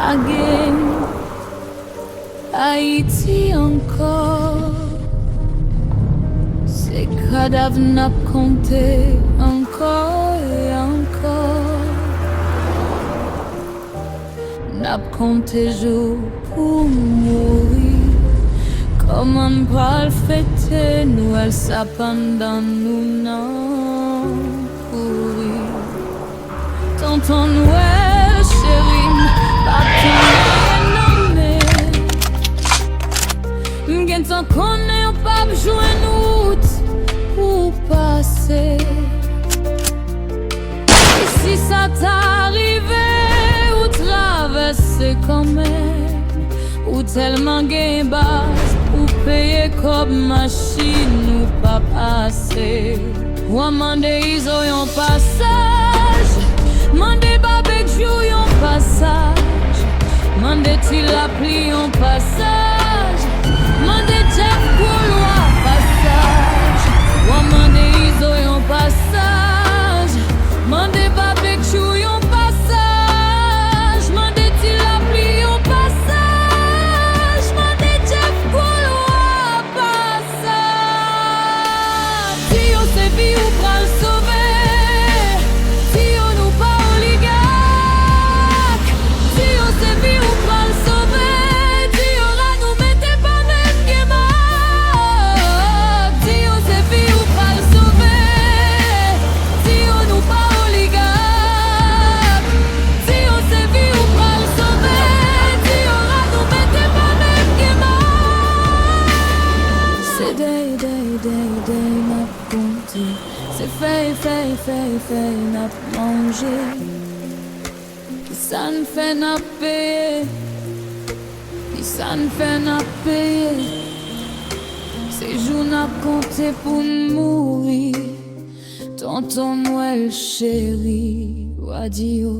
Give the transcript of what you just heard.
again. Haïti encore, ces cadavres n'a compté encore et encore. N'a compté jour pour mourir. Comment pas le fêter, nous elle s'appendant nous non courir. Tonton Noël chérie, pas nommé. M'gen tant qu'on est pas jouer nous pour passer. Et si ça t'arrivait ou traverser quand même, ou tellement gain base ou payer comme machine ou pas passer. Ou amender ils ont un passage, mandé barbecue un passage, mandé til la pli un passage, mandé Jeff couloir passage. Ou amender ils ont un passage, mandé barbecue un passage, mandé til la pli un passage, mandé Jeff couloir passage. Si on se vit ou pral sauver, si on nous pas oligarque, si on se vit ou pral sauver, si on la nous mette pas même guémac. Si on se vit ou pral sauver, si on nous pas oligarque, si on se vit ou pral sauver, si on la nous mette pas même guémac. C'est day n'a compté, c'est fait n'a mangé. Qui ça ne fait n'a payé, qui ça ne fait n'a payé. Ces jours n'a compté pour mourir. Tonton Noël chéri, Wadio.